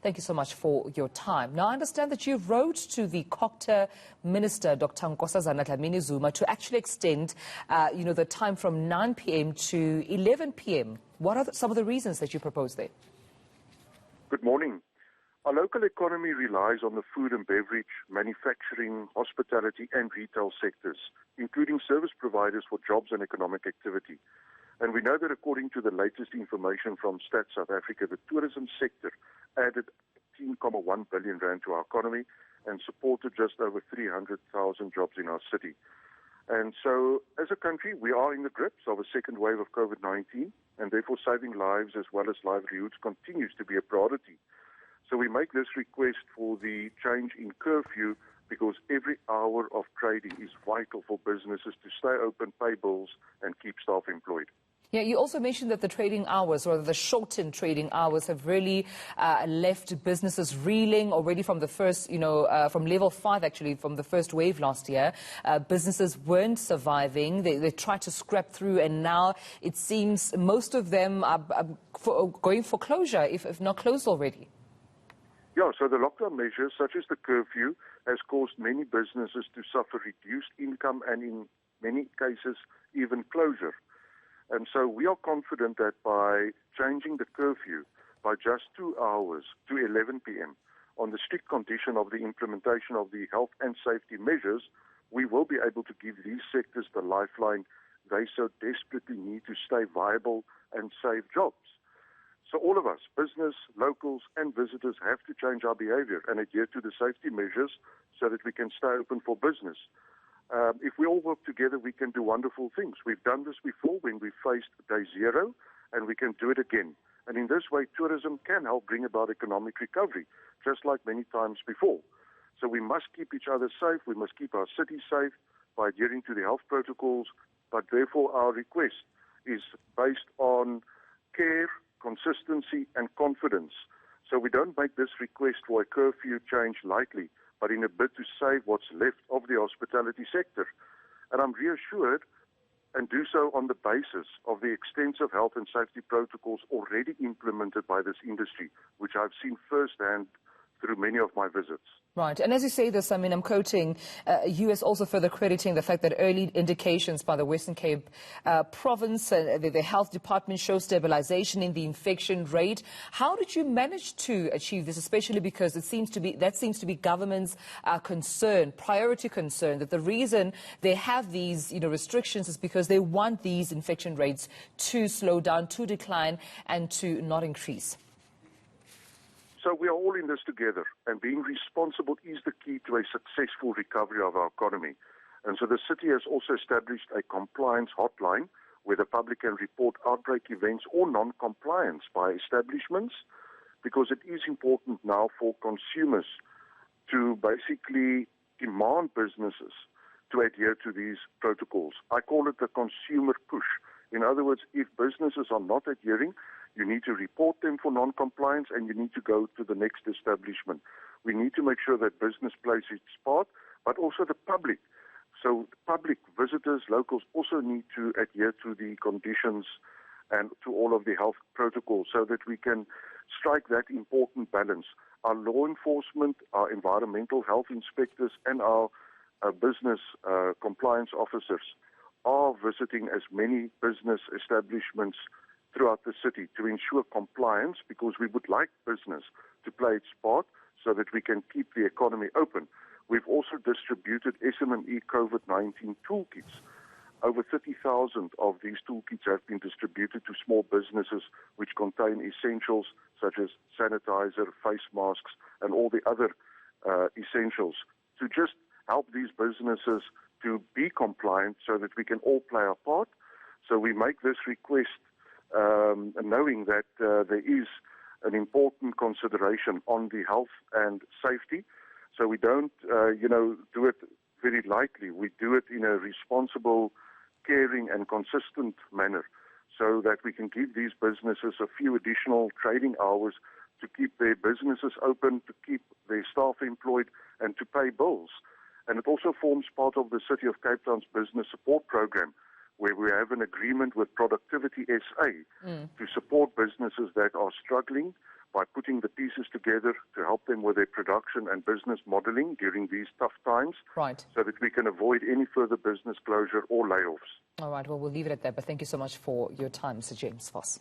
Thank you so much for your time. Now, I understand that you wrote to the COGTA Minister, Dr. Nkosazana Dlamini-Zuma, to actually extend, the time from 9 p.m. to 11 p.m. What are some of the reasons that you propose there? Good morning. Our local economy relies on the food and beverage, manufacturing, hospitality and retail sectors, including service providers for jobs and economic activity. And we know that according to the latest information from Stats South Africa, the tourism sector added 18.1 billion rand to our economy and supported just over 300,000 jobs in our city. And so, as a country, we are in the grips of a second wave of COVID-19, and therefore saving lives as well as livelihoods continues to be a priority. So we make this request for the change in curfew because every hour of trading is vital for businesses to stay open, pay bills, and keep staff employed. Yeah, you also mentioned that the trading hours, or the shortened trading hours, have really left businesses reeling already from the first, from level 5, actually, from the first wave last year. Businesses weren't surviving. They tried to scrap through, and now it seems most of them are going for closure, if not closed already. Yeah, so the lockdown measures, such as the curfew, has caused many businesses to suffer reduced income and, in many cases, even closure. And so we are confident that by changing the curfew by just 2 hours to 11 p.m. on the strict condition of the implementation of the health and safety measures, we will be able to give these sectors the lifeline they so desperately need to stay viable and save jobs. So all of us, business, locals and visitors, have to change our behavior and adhere to the safety measures so that we can stay open for business. If we all work together, we can do wonderful things. We've done this before when we faced day zero, and we can do it again. And in this way, tourism can help bring about economic recovery, just like many times before. So we must keep each other safe. We must keep our city safe by adhering to the health protocols. But therefore, our request is based on care, consistency and confidence. So we don't make this request for a curfew change lightly, but in a bid to save what's left of the hospitality sector. And I'm reassured, and do so on the basis of the extensive health and safety protocols already implemented by this industry, which I've seen firsthand through many of my visits. Right. And as you say this, I'm quoting US also further crediting the fact that early indications by the Western Cape province, the health department show stabilization in the infection rate. How did you manage to achieve this, especially because that seems to be government's concern, priority concern, that the reason they have these restrictions is because they want these infection rates to slow down, to decline, and to not increase? So we are all in this together, and being responsible is the key to a successful recovery of our economy. And so the city has also established a compliance hotline where the public can report outbreak events or non-compliance by establishments, because it is important now for consumers to basically demand businesses to adhere to these protocols. I call it the consumer push. In other words, if businesses are not adhering, you need to report them for non-compliance and you need to go to the next establishment. We need to make sure that business plays its part, but also the public. So public, visitors, locals also need to adhere to the conditions and to all of the health protocols so that we can strike that important balance. Our law enforcement, our environmental health inspectors and our business compliance officers are visiting as many business establishments throughout the city to ensure compliance, because we would like business to play its part so that we can keep the economy open. We've also distributed SMME COVID-19 toolkits. Over 30,000 of these toolkits have been distributed to small businesses which contain essentials such as sanitizer, face masks, and all the other essentials to just help these businesses to be compliant so that we can all play our part. So we make this request knowing that there is an important consideration on the health and safety. So we don't, do it very lightly. We do it in a responsible, caring and consistent manner so that we can give these businesses a few additional trading hours to keep their businesses open, to keep their staff employed and to pay bills. And it also forms part of the City of Cape Town's business support program, where we have an agreement with Productivity SA to support businesses that are struggling by putting the pieces together to help them with their production and business modeling during these tough times, Right. so that we can avoid any further business closure or layoffs. All right. Well, we'll leave it at that. But thank you so much for your time, Sir James Voss.